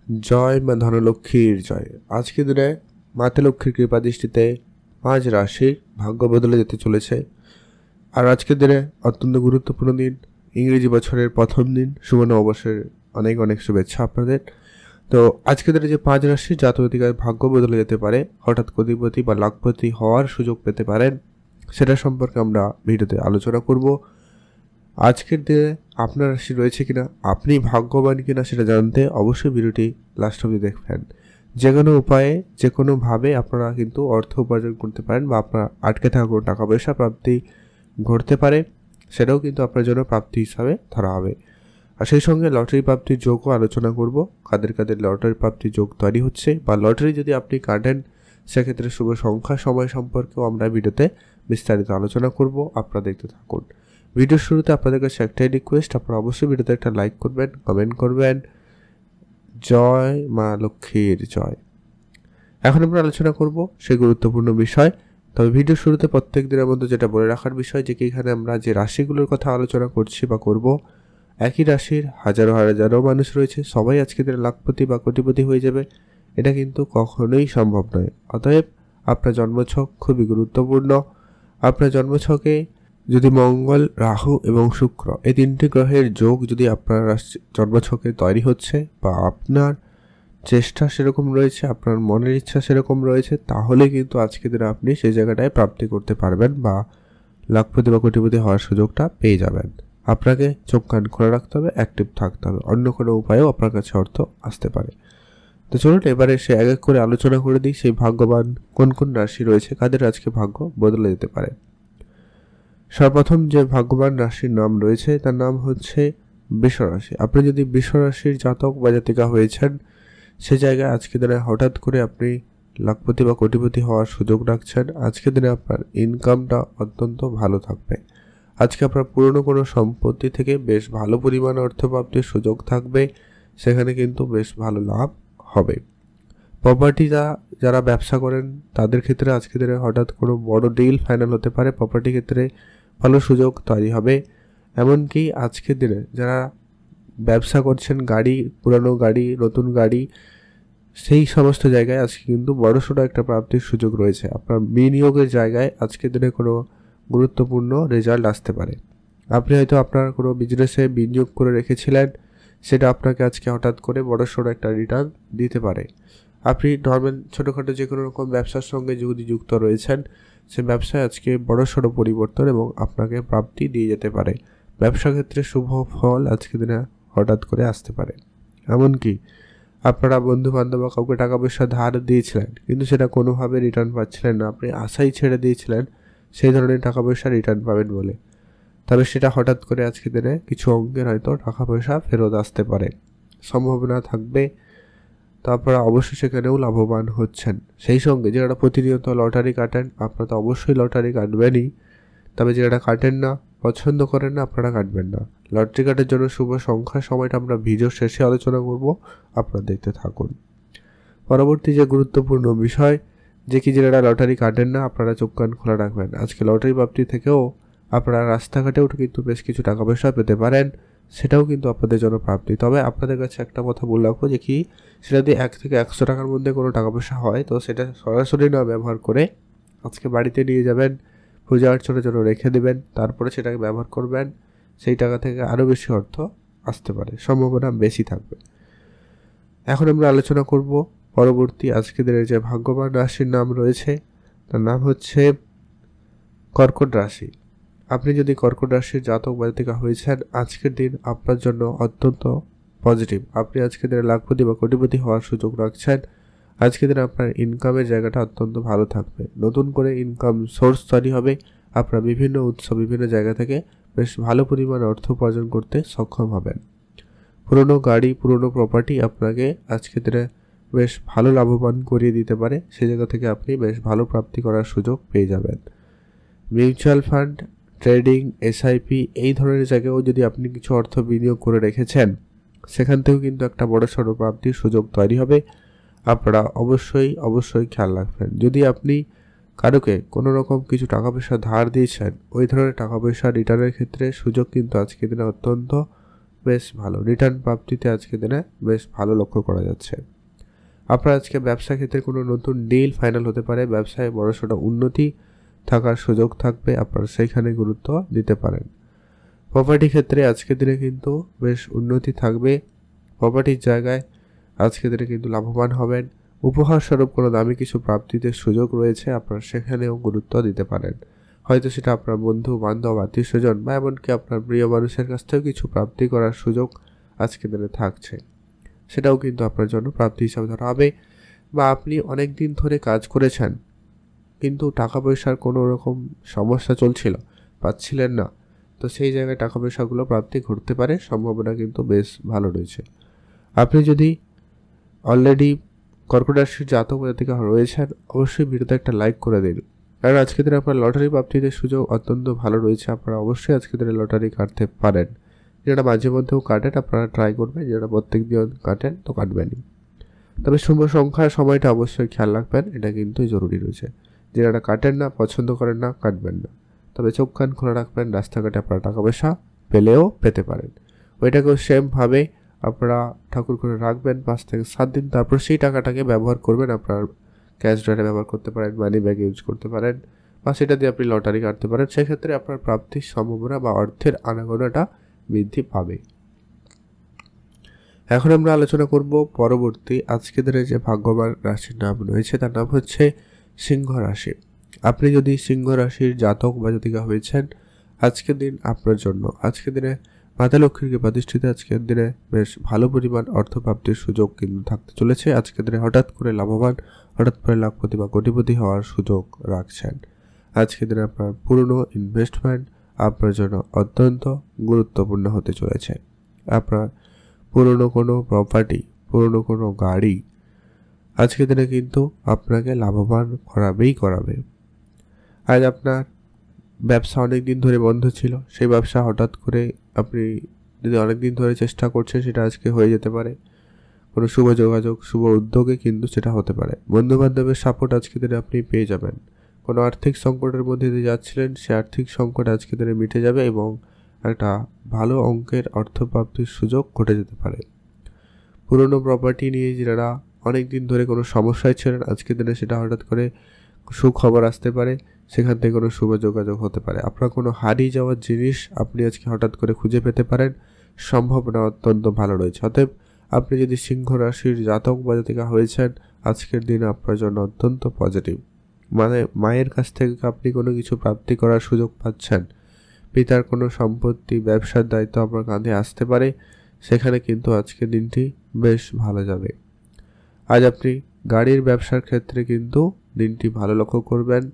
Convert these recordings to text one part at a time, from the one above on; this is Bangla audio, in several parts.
জয় মা ধনলক্ষ্মীর জয়। আজকে দিনে মাতা লক্ষ্মীর কৃপা দৃষ্টিতে 5 রাশির ভাগ্য বদলে যেতে চলেছে। আর আজকের দিনে অত্যন্ত গুরুত্বপূর্ণ দিন, ইংরেজি বছরের প্রথম দিন, শুভ নববর্ষের অনেক অনেক শুভেচ্ছা আপনাদের। তো আজকের দিনে যে 5 রাশির জাতক-জাতিকার ভাগ্য বদলে যেতে পারে, হঠাৎ কোটিপতি বা লাখপতি হওয়ার সুযোগ পেতে পারেন, সেটা সম্পর্কে আমরা ভিডিওতে আলোচনা করব। আজকের দিনে আপনার রাশি রয়েছে কিনা, আপনি ভাগ্যবান কিনা সেটা জানতে অবশ্যই ভিডিওটি লাস্ট অবধি দেখবেন। যে কোনো উপায়ে যে কোনোভাবে আপনারা কিন্তু অর্থ উপার্জন করতে পারেন বা আপনার আটকে থাকা কোনো টাকা পয়সা প্রাপ্তি ঘটতে পারে, সেটাও কিন্তু আপনার জন্য প্রাপ্তি হিসাবে ধরা হবে। আর সেই সঙ্গে লটারি প্রাপ্তির যোগও আলোচনা করব, কাদের কাদের লটারি প্রাপ্তির যোগ তৈরি হচ্ছে বা লটারি যদি আপনি কাটেন সেক্ষেত্রে শুভ সংখ্যা সময় সম্পর্কেও আমরা ভিডিওতে বিস্তারিত আলোচনা করব। আপনারা দেখতে থাকুন। ভিডিওর শুরুতে আপনাদের কাছে একটাই রিকোয়েস্ট, আপনারা অবশ্যই ভিডিওতে একটা লাইক করবেন, কমেন্ট করবেন। জয় মা লক্ষ্মীর জয়। এখন আমরা আলোচনা করব সেই গুরুত্বপূর্ণ বিষয়। তবে ভিডিওর শুরুতে প্রত্যেক দিনের মধ্যে যেটা বলে রাখার বিষয় যে কি এখানে আমরা যে রাশিগুলোর কথা আলোচনা করছি বা করব, একই রাশির হাজারো হাজারো মানুষ রয়েছে, সবাই আজকে দিনে লাখপতি বা কোটিপতি হয়ে যাবে, এটা কিন্তু কখনোই সম্ভব নয়। অতএব আপনার জন্মছক খুবই গুরুত্বপূর্ণ। আপনার জন্মছকে যদি মঙ্গল, রাহু এবং শুক্র এই 3টি গ্রহের যোগ যদি আপনার জন্মছকে তৈরি হচ্ছে বা আপনার চেষ্টা সেরকম রয়েছে, আপনার মনের ইচ্ছা সেরকম রয়েছে, তাহলে কিন্তু আজকে দিনে আপনি সেই জায়গাটায় প্রাপ্তি করতে পারবেন বা লাখপতি বা কোটিপতি হওয়ার সুযোগটা পেয়ে যাবেন। আপনাকে চোখ কান খোলা রাখতে হবে, অ্যাক্টিভ থাকতে হবে, অন্য কোনো উপায়েও আপনার কাছে অর্থ আসতে পারে। তো চলুন এবারে সে এক এক করে আলোচনা করে দিই সেই ভাগ্যবান কোন কোন রাশি রয়েছে, কাদের আজকে ভাগ্য বদলে যেতে পারে। সর্বপ্রথম যে ভাগ্যবান রাশির নাম রয়েছে তার নাম হচ্ছে বৃষ রাশি। আপনি যদি বৃষ রাশির জাতক বা জাতিকা হয়েছেন, সে জায়গায় আজকে দিনে হঠাৎ করে আপনি লাখপতি বা কোটিপতি হওয়ার সুযোগ রাখছেন। আজকে দিনে আপনার ইনকামটা অত্যন্ত ভালো থাকবে। আজকে আপনার পুরনো কোনো সম্পত্তি থেকে বেশ ভালো পরিমাণ অর্থ প্রাপ্তির সুযোগ থাকবে, সেখানে কিন্তু বেশ ভালো লাভ হবে। প্রপার্টিটা যারা ব্যবসা করেন তাদের ক্ষেত্রে আজকে দিনে হঠাৎ কোনো বড় ডিল ফাইনাল হতে পারে, প্রপার্টি ক্ষেত্রে ভালো সুযোগ তৈরি হবে। এমনকি আজকের দিনে যারা ব্যবসা করছেন, গাড়ি, পুরানো গাড়ি, নতুন গাড়ি, সেই সমস্ত জায়গায় আজকে কিন্তু বড়সড় একটা প্রাপ্তির সুযোগ রয়েছে। আপনার বিনিয়োগের জায়গায় আজকের দিনে কোনো গুরুত্বপূর্ণ রেজাল্ট আসতে পারে। আপনি হয়তো আপনার কোনো বিজনেসে বিনিয়োগ করে রেখেছিলেন, সেটা আপনাকে আজকে হঠাৎ করে বড়সড় একটা রিটার্ন দিতে পারে। আপনি নর্মাল ছোটোখাটো যে কোনো রকম ব্যবসার সঙ্গে যদি যুক্ত রয়েছেন, সে ব্যবসায় আজকে বড়সড় পরিবর্তন এবং আপনাকে প্রাপ্তি দিয়ে যেতে পারে। ব্যবসা ক্ষেত্রে শুভ ফল আজকে দিনে হঠাৎ করে আসতে পারে। এমনকি আপনারা বন্ধু বান্ধব বা কাউকে টাকা পয়সা ধার দিয়েছিলেন কিন্তু সেটা কোনোভাবে রিটার্ন পাচ্ছিলেন না, আপনি আশাই ছেড়ে দিয়েছিলেন সেই ধরনের টাকা পয়সা রিটার্ন পাবেন বলে, তবে সেটা হঠাৎ করে আজকে দিনে কিছু অঙ্কের হয়তো টাকা পয়সা ফেরত আসতে পারে, সম্ভাবনা থাকবে। তো আপনারা অবশ্যই সেখানেও লাভবান হচ্ছেন। সেই সঙ্গে যারা প্রতিনিয়ত লটারি কাটেন, আপনারা তো অবশ্যই লটারি কাটবেনই, তবে যারা কাটেন না, পছন্দ করেন না, আপনারা কাটবেন না। লটারি কাটার জন্য শুভ সংখ্যার সময়টা আমরা ভিডিও শেষে আলোচনা করব, আপনারা দেখতে থাকুন। পরবর্তী যে গুরুত্বপূর্ণ বিষয় যে কি যারা লটারি কাটেন না, আপনারা চোখ কান খোলা রাখবেন। আজকে লটারি প্রাপ্তি থেকেও আপনারা রাস্তাঘাটেও কিন্তু বেশ কিছু টাকা পয়সা পেতে পারেন, সেটাও কিন্তু আপনাদের জন্য প্রাপ্তি। তবে আপনাদের কাছে একটা কথা বলে রাখবো যে কি সেটা যদি 1 থেকে 100 টাকার মধ্যে কোনো টাকা পয়সা হয়, তো সেটা সরাসরি না ব্যবহার করে আজকে বাড়িতে নিয়ে যাবেন, পূজা অর্চনার জন্য রেখে দেবেন, তারপরে সেটাকে ব্যবহার করবেন। সেই টাকা থেকে আরও বেশি অর্থ আসতে পারে, সম্ভাবনা বেশি থাকবে। এখন আমরা আলোচনা করব পরবর্তী আজকের দিনের যে ভাগ্যবান রাশির নাম রয়েছে তার নাম হচ্ছে কর্কট রাশি। আপনি যদি কর্কট রাশির জাতক বা জাতিকা হয়েছেন, আজকের দিন আপনার জন্য অত্যন্ত পজিটিভ। আপনি আজকের দিনে লাখপতি বা কোটিপতি হওয়ার সুযোগ রাখছেন। আজকের দিনে আপনার ইনকামের জায়গাটা অত্যন্ত ভালো থাকবে, নতুন করে ইনকাম সোর্স তৈরি হবে। আপনার বিভিন্ন উৎস, বিভিন্ন জায়গা থেকে বেশ ভালো পরিমাণ অর্থ উপার্জন করতে সক্ষম হবেন। পুরনো গাড়ি, পুরনো প্রপার্টি আপনাকে আজকের দিনে বেশ ভালো লাভবান করিয়ে দিতে পারে, সেই জায়গা থেকে আপনি বেশ ভালো প্রাপ্তি করার সুযোগ পেয়ে যাবেন। মিউচুয়াল ফান্ড, ট্রেডিং, এসআইপি এই ধরনের জায়গায়ও যদি আপনি কিছু অর্থ বিনিয়োগ করে রেখেছেন, সেখান থেকেও কিন্তু একটা বড় সড়ো প্রাপ্তির সুযোগ তৈরি হবে। আপনারা অবশ্যই খেয়াল রাখবেন। যদি আপনি কারোকে কোনো রকম কিছু টাকা পয়সা ধার দিয়েছেন, ওই ধরনের টাকা পয়সা রিটার্নের ক্ষেত্রে সুযোগ কিন্তু আজকের দিনে অত্যন্ত বেশ ভালো। রিটার্ন প্রাপ্তিতে আজকের দিনে বেশ ভালো লক্ষ্য করা যাচ্ছে। আপনার আজকে ব্যবসা ক্ষেত্রে কোনো নতুন ডিল ফাইনাল হতে পারে, ব্যবসায় বড়সড় উন্নতি থাকার সুযোগ থাকবে, আপনারা সেইখানে গুরুত্ব দিতে পারেন। প্রপার্টি ক্ষেত্রে আজকের দিনে কিন্তু বেশ উন্নতি থাকবে, প্রপার্টির জায়গায় আজকের দিনে কিন্তু লাভবান হবেন। উপহার স্বরূপ কোনো দামি কিছু প্রাপ্তিতে সুযোগ রয়েছে, আপনারা সেখানেও গুরুত্ব দিতে পারেন। হয়তো সেটা আপনার বন্ধু বান্ধব আত্মীয় স্বজন বা এমনকি আপনার প্রিয় মানুষের কাছ থেকেও কিছু প্রাপ্তি করার সুযোগ আজকের দিনে থাকছে, সেটাও কিন্তু আপনার জন্য প্রাপ্তি হিসাবে ধরা হবে। বা আপনি অনেক দিন ধরে কাজ করেছেন কিন্তু টাকা পয়সার কোনো রকম সমস্যা চলছিল, পাচ্ছিলেন না, তো সেই জায়গায় টাকা পয়সাগুলো প্রাপ্তি ঘটতে পারে, সম্ভাবনা কিন্তু বেশ ভালো রয়েছে। আপনি যদি অলরেডি কর্কট রাশির জাতক জাতিকা রয়েছেন, অবশ্যই ভিডিওতে একটা লাইক করে দিন, কারণ আজকের দিনে আপনার লটারি প্রাপ্তিতে সুযোগ অত্যন্ত ভালো রয়েছে। আপনারা অবশ্যই আজকের দিনে লটারি কাটতে পারেন, যেটা মাঝে মধ্যেও কাটেন, আপনারা ট্রাই করবেন, যেটা প্রত্যেক দিন কাটেন তো কাটবেনই। তবে শুভ সংখ্যার সময়টা অবশ্যই খেয়াল রাখবেন, এটা কিন্তু জরুরি রয়েছে। যেটা কাটেন না, পছন্দ করেন না, কাটবেন না। তবে চোখ কান খোলা রাখবেন, রাস্তাঘাটে আপনারা টাকা পয়সা পেলেও পেতে পারেন, ওইটাকেও সেমভাবে আপনারা ঠাকুর করে রাখবেন 5 থেকে 7 দিন, তারপর সেই টাকাটাকে ব্যবহার করবেন। আপনার ক্যাশ ড্রয়ারে ব্যবহার করতে পারেন, মানি ব্যাগ ইউজ করতে পারেন, বা সেটা দিয়ে আপনি লটারি কাটতে পারেন। সেক্ষেত্রে আপনার প্রাপ্তির সম্ভাবনা বা অর্থের আনাগোনাটা বৃদ্ধি পাবে। এখন আমরা আলোচনা করব পরবর্তী আজকে দিনে যে ভাগ্যবান রাশির নাম রয়েছে, তার নাম হচ্ছে সিংহ রাশি। আপনি যদি সিংহ রাশির জাতক বা জাতিকা হয়েছেন, আজকের দিন আপনার জন্য, আজকের দিনে মাতা লক্ষ্মীর প্রতিষ্ঠিত আজকের দিনে বেশ ভালো পরিমাণ অর্থপ্রাপ্তির সুযোগ কিন্তু থাকতে চলেছে। আজকের দিনে হঠাৎ করে লাভবান, হঠাৎ করে লাখপতি বা কোটিপতি হওয়ার সুযোগ রাখছেন। আজকের দিনে আপনার পুরনো ইনভেস্টমেন্ট আপনার জন্য অত্যন্ত গুরুত্বপূর্ণ হতে চলেছে। আপনার পুরনো কোনো প্রপার্টি, পুরনো কোনো গাড়ি আজকের দিনে কিন্তু আপনাকে লাভবান করাবে। আজ আপনার ব্যবসা অনেক দিন ধরে বন্ধ ছিল, সেই ব্যবসা হঠাৎ করে আপনি যদি অনেক দিন ধরে চেষ্টা করছেন, সেটা আজকে হয়ে যেতে পারে। কোনো শুভ যোগাযোগ, শুভ উদ্যোগে কিন্তু সেটা হতে পারে। বন্ধুবান্ধবের সাপোর্ট আজকের দিনে আপনি পেয়ে যাবেন। কোনো আর্থিক সংকটের মধ্যে দিয়ে যাচ্ছিলেন, সে আর্থিক সংকট আজকের দিনে মিটে যাবে এবং একটা ভালো অঙ্কের অর্থপ্রাপ্তির সুযোগ ঘটে যেতে পারে। পুরনো প্রপার্টি নিয়ে যারা অনেক দিন ধরে কোনো সমস্যায় ছিলেন, আজকের দিনে সেটা হঠাৎ করে সুখবর আসতে পারে, সেখান থেকে কোনো শুভ যোগাযোগ হতে পারে। আপনার কোনো হারিয়ে যাওয়ার জিনিস আপনি আজকে হঠাৎ করে খুঁজে পেতে পারেন, সম্ভাবনা অত্যন্ত ভালো রয়েছে। অতএব আপনি যদি সিংহ রাশির জাতক বা জাতিকা হয়েছেন, আজকের দিন আপনার জন্য অত্যন্ত পজিটিভ। মানে মায়ের কাছ থেকে আপনি কোনো কিছু প্রাপ্তি করার সুযোগ পাচ্ছেন, পিতার কোনো সম্পত্তি, ব্যবসার দায়িত্ব আপনার কাঁধে আসতে পারে, সেখানে কিন্তু আজকের দিনটি বেশ ভালো যাবে। আজ আপনি গাড়ির ব্যবসার ক্ষেত্রে কিন্তু দিনটি ভালো লক্ষ্য করবেন,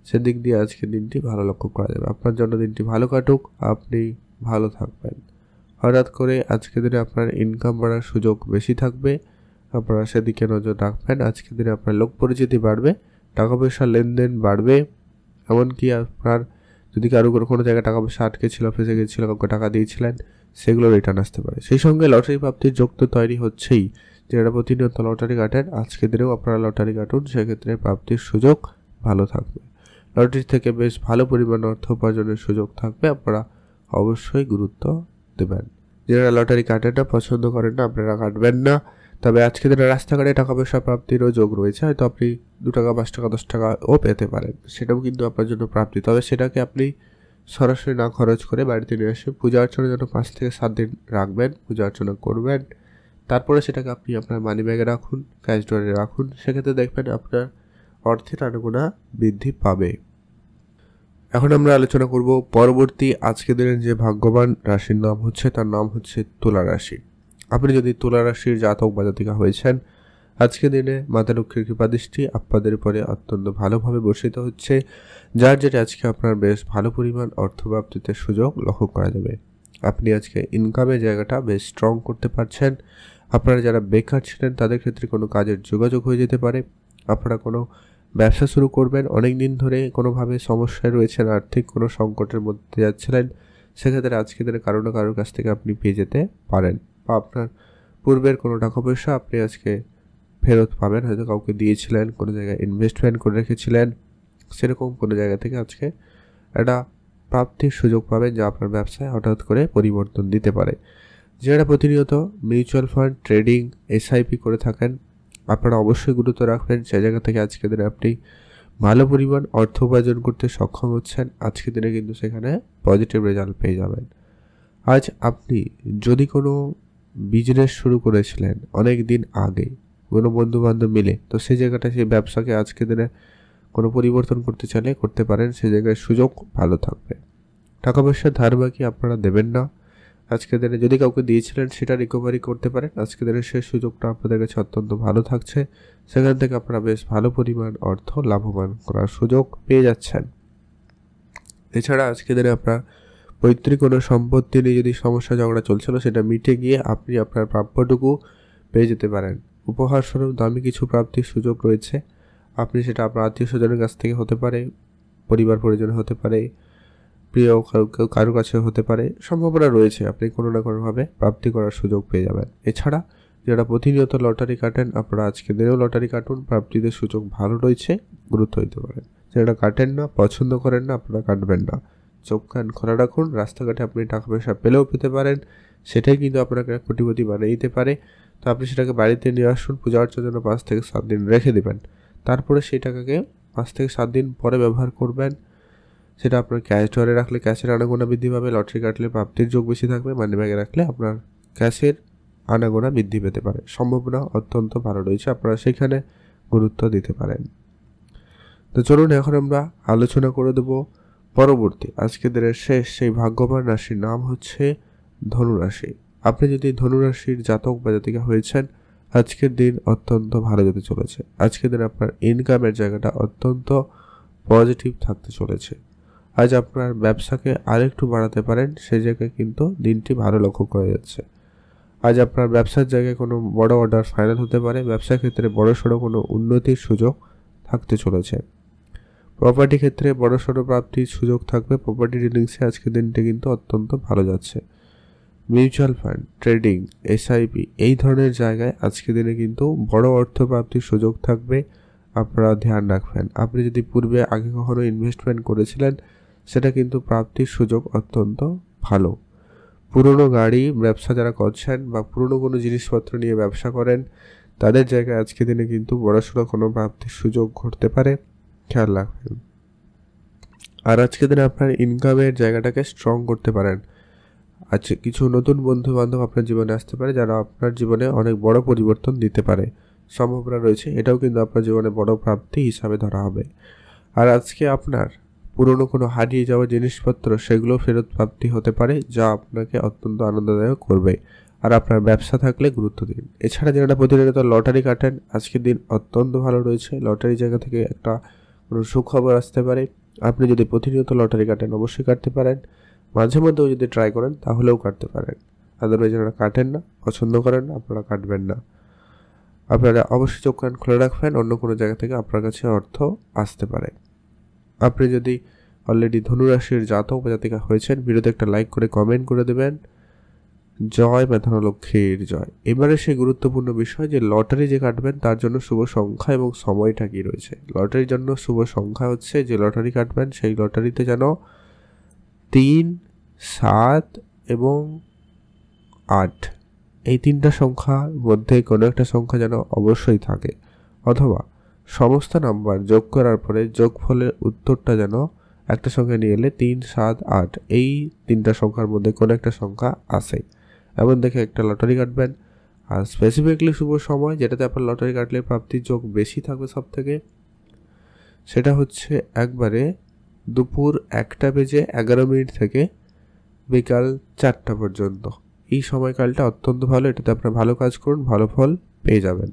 সেদিক দিয়ে আজকের দিনটি ভালো লক্ষ্য করা যাবে। আপনার জন্য দিনটি ভালো কাটুক, আপনি ভালো থাকবেন। হঠাৎ করে আজকের দিনে আপনার ইনকাম বাড়ার সুযোগ বেশি থাকবে, আপনারা সেদিকে নজর রাখবেন। আজকের দিনে আপনার লোক পরিচিতি বাড়বে, টাকা পয়সার লেনদেন বাড়বে। এমনকি আপনার যদি কারো কোনো জায়গায় টাকা পয়সা আটকে ছিল, ফেসে গেছিল, কাউকে টাকা দিয়েছিলেন, সেগুলো রিটার্ন আসতে পারে। সেই সঙ্গে লটারি প্রাপ্তির যোগ তো তৈরি হচ্ছেই, যেটা প্রতিনিয়ত লটারি কাটেন, আজকের দিনেও আপনারা লটারি কাটুন, সেক্ষেত্রে প্রাপ্তির সুযোগ ভালো থাকবে। লটারি থেকে বেশ ভালো পরিমাণ অর্থ উপার্জনের সুযোগ থাকবে, আপনারা অবশ্যই গুরুত্ব দেবেন। যারা লটারি কাটেন না, পছন্দ করেন না, আপনারা কাটবেন না। তবে আজকের দিনে রাস্তাঘাটে টাকা পয়সা প্রাপ্তিরও যোগ রয়েছে, হয়তো আপনি 2 টাকা, 5 টাকা, 10 টাকাও পেতে পারেন, সেটাও কিন্তু আপনার জন্য প্রাপ্তি। তবে সেটাকে আপনি সরাসরি না খরচ করে বাড়িতে নিয়ে এসে পূজা অর্চনার জন্য 5 থেকে 7 দিন রাখবেন, পূজা অর্চনা করবেন, তারপরে সেটাকে আপনি আপনার মানি ব্যাগে রাখুন, ক্যাশ ড্রয়ারে রাখুন, সেক্ষেত্রে দেখবেন আপনার অর্থের আনাগোনা বৃদ্ধি পাবে। এখন আমরা আলোচনা করব পরবর্তী আজকের দিনের যে ভাগ্যবান রাশির নাম হচ্ছে, তার নাম হচ্ছে তুলা রাশি। আপনি যদি তুলা রাশির জাতক বা জাতিকা হয়েছেন, আজকের দিনে মাতা লক্ষ্মীর কৃপাদৃষ্টি আপনাদের উপরে অত্যন্ত ভালোভাবে বর্ষিত হচ্ছে, যার যেটা আজকে আপনার বেশ ভালো পরিমাণ অর্থপ্রাপ্তিতে সুযোগ লক্ষ্য করা যাবে। আপনি আজকে ইনকামের জায়গাটা বেশ স্ট্রং করতে পারছেন। আপনারা যারা বেকার ছিলেন, তাদের ক্ষেত্রে কোনো কাজের যোগাযোগ হয়ে যেতে পারে। আপনারা কোনো ব্যবসা শুরু করবেন, অনেক দিন ধরে কোনোভাবে সমস্যায় রয়েছেন, আর্থিক কোনো সংকটের মধ্যে যাচ্ছিলেন, সেক্ষেত্রে আজকে দিনে কারো না কারোর কাছ থেকে আপনি পেয়ে যেতে পারেন, বা আপনার পূর্বের কোনো টাকা পয়সা আপনি আজকে ফেরত পাবেন। হয়তো কাউকে দিয়েছিলেন, কোনো জায়গায় ইনভেস্টমেন্ট করে রেখেছিলেন, সেরকম কোনো জায়গা থেকে আজকে একটা প্রাপ্তির সুযোগ পাবেন, যা আপনার ব্যবসায় হঠাৎ করে পরিবর্তন দিতে পারে। যারা প্রতিনিয়ত মিউচুয়াল ফান্ড ট্রেডিং এসআইপি করে থাকেন আপনারা অবশ্যই গুরুত্ব রাখবেন। সে জায়গা থেকে আজকের দিনে আপনি ভালো পরিমাণ অর্থ উপার্জন করতে সক্ষম হচ্ছেন। আজকের দিনে কিন্তু সেখানে পজিটিভ রেজাল্ট পেয়ে যাবেন। আজ আপনি যদি কোনো বিজনেস শুরু করেছিলেন অনেক দিন আগে কোনো বন্ধুবান্ধব মিলে, তো সেই জায়গাটা সেই ব্যবসাকে আজকের দিনে কোনো পরিবর্তন করতে চাইলে করতে পারেন। সেই জায়গায় সুযোগ ভালো থাকবে। টাকা পয়সার ধার বাকি আপনারা দেবেন না। আজকের দিনে যদি কাউকে দিয়েছিলেন সেটা রিকভারি করতে পারেন। আজকের দিনে সেই সুযোগটা আপনাদের কাছে অত্যন্ত ভালো থাকছে। সেখান থেকে আপনারা বেশ ভালো পরিমাণ অর্থ লাভবান করার সুযোগ পেয়ে যাচ্ছেন। এছাড়া আজকের দিনে আপনার পৈতৃক কোনো সম্পত্তি নিয়ে যদি সমস্যা ঝগড়া চলছিল সেটা মিটে গিয়ে আপনি আপনার প্রাপ্যটুকু পেয়ে যেতে পারেন। উপহার স্বরূপ দামি কিছু প্রাপ্তির সুযোগ রয়েছে। আপনি সেটা আপনার আত্মীয় স্বজনের কাছ থেকে হতে পারে, পরিবার পরিজন হতে পারে, প্রিয় কারো কাছে হতে পারে, সম্ভাবনা রয়েছে আপনি কোনো না কোনোভাবে প্রাপ্তি করার সুযোগ পেয়ে যাবেন। এছাড়া যারা প্রতিনিয়ত লটারি কাটেন আপনারা আজকের দিনেও লটারি কাটুন, প্রাপ্তিদের সুযোগ ভালো রয়েছে, গুরুত্ব দিতে পারেন। যারা কাটেন না, পছন্দ করেন না, আপনারা কাটবেন না। চোখ কান খোলা রাখুন। রাস্তাঘাটে আপনি টাকা পয়সা পেলেও পেতে পারেন, সেটাই কিন্তু আপনাকে কোটিপতি বানিয়ে দিতে পারে। তো আপনি সেটাকে বাড়িতে নিয়ে আসুন, পূজা অর্চনার জন্য 5 থেকে 7 দিন রেখে দেবেন। তারপরে সেই টাকাকে 5 থেকে 7 দিন পরে ব্যবহার করবেন। সেটা আপনার ক্যাশ ড্রয়ারে রাখলে ক্যাশের আনাগোনা বৃদ্ধি পাবে, লটারি কাটলে প্রাপ্তির যোগ বেশি থাকবে, মানি ব্যাগে রাখলে আপনার ক্যাশের আনাগোনা বৃদ্ধি পেতে পারে। সম্ভাবনা অত্যন্ত ভালো রয়েছে, আপনারা সেখানে গুরুত্ব দিতে পারেন। তো চলুন এখন আমরা আলোচনা করে দেবো পরবর্তী আজকের দিনের শেষ সেই ভাগ্যবান রাশির নাম হচ্ছে ধনুরাশি। আপনি যদি ধনুরাশির জাতক বা জাতিকা হয়েছেন আজকের দিন অত্যন্ত ভালো যেতে চলেছে। আজকের দিন আপনার ইনকামের জায়গাটা অত্যন্ত পজিটিভ থাকতে চলেছে। আজ আপনার ব্যবসাকে আরেকটু বাড়াতে পারেন, সেই জায়গায় কিন্তু দিনটি ভালো লক্ষ্য করা যাচ্ছে। আজ আপনার ব্যবসার জায়গায় কোনো বড় অর্ডার ফাইনাল হতে পারে, ব্যবসার ক্ষেত্রে বড়সড় কোনো উন্নতির সুযোগ থাকতে চলেছে। প্রপার্টি ক্ষেত্রে বড়সড় প্রাপ্তির সুযোগ থাকবে। প্রপার্টি ডিলিংসে আজকের দিনটি কিন্তু অত্যন্ত ভালো যাচ্ছে। মিউচুয়াল ফান্ড ট্রেডিং এসআইপি এই ধরনের জায়গায় আজকের দিনে কিন্তু বড় অর্থ প্রাপ্তির সুযোগ থাকবে, আপনারা ধ্যান রাখবেন। আপনি যদি পূর্বে আগে কখনো ইনভেস্টমেন্ট করেছিলেন সেটা কিন্তু প্রাপ্তির সুযোগ অত্যন্ত ভালো। পুরনো গাড়ি ব্যবসা যারা করছেন বা পুরনো কোনো জিনিসপত্র নিয়ে ব্যবসা করেন তাদের জায়গায় আজকের দিনে কিন্তু বড়সড় কোনো প্রাপ্তির সুযোগ ঘটতে পারে, খেয়াল রাখবেন। আর আজকের দিনে আপনার ইনকামের জায়গাটাকে স্ট্রং করতে পারেন। আজ কিছু নতুন বন্ধু বান্ধব আপনার জীবনে আসতে পারে যারা আপনার জীবনে অনেক বড় পরিবর্তন দিতে পারে, সম্ভাবনা রয়েছে। এটাও কিন্তু আপনার জীবনে বড় প্রাপ্তি হিসাবে ধরা হবে। আর আজকে আপনার পুরনো কোনো হারিয়ে যাওয়া জিনিসপত্র সেগুলো ফেরত প্রাপ্তি হতে পারে, যা আপনাকে অত্যন্ত আনন্দদায়ক করবে। আর আপনার ব্যবসা থাকলে গুরুত্ব দিন। এছাড়া যারা প্রতিনিয়ত লটারি কাটেন আজকের দিন অত্যন্ত ভালো রয়েছে। লটারি জায়গা থেকে একটা কোনো সুখবর আসতে পারে। আপনি যদি প্রতিনিয়ত লটারি কাটেন অবশ্যই কাটতে পারেন, মাঝে মধ্যেও যদি ট্রাই করেন তাহলেও কাটতে পারেন। আদারওয়াইজ যারা কাটেন না, পছন্দ করেন না, আপনারা কাটবেন না। আপনারা অবশ্যই চোখ কান খুলে রাখবেন, অন্য কোনো জায়গা থেকে আপনার কাছে অর্থ আসতে পারে। আপনি যদি অলরেডি ধনুরাশির জাতক বা জাতিকা হয়েছেন ভিডিওতে একটা লাইক করে কমেন্ট করে দেবেন। জয় মা ধনলক্ষ্মীর জয়। এবারে সেই গুরুত্বপূর্ণ বিষয় যে লটারি যে কাটবেন তার জন্য শুভ সংখ্যা এবং সময়টা কি রয়েছে। লটারির জন্য শুভ সংখ্যা হচ্ছে, যে লটারি কাটবেন সেই লটারিতে যেন 3, 7 এবং 8 এই 3টা সংখ্যার মধ্যে কোনো একটা সংখ্যা যেন অবশ্যই থাকে, অথবা সমস্ত নাম্বার যোগ করার পরে যোগফলের উত্তরটা যেন একটা সংখ্যা নিয়ে এলে 3, 7, 8 এই 3টা সংখ্যার মধ্যে কোনো একটা সংখ্যা আসে, এমন দেখে একটা লটারি কাটবেন। আর স্পেসিফিকলি শুভ সময় যেটাতে আপনার লটারি কাটলে প্রাপ্তির যোগ বেশি থাকবে সব থেকে, সেটা হচ্ছে একবারে দুপুর 1:11 থেকে বিকাল 4টা পর্যন্ত। এই সময়কালটা অত্যন্ত ভালো, এটাতে আপনারা ভালো কাজ করুন, ভালো ফল পেয়ে যাবেন।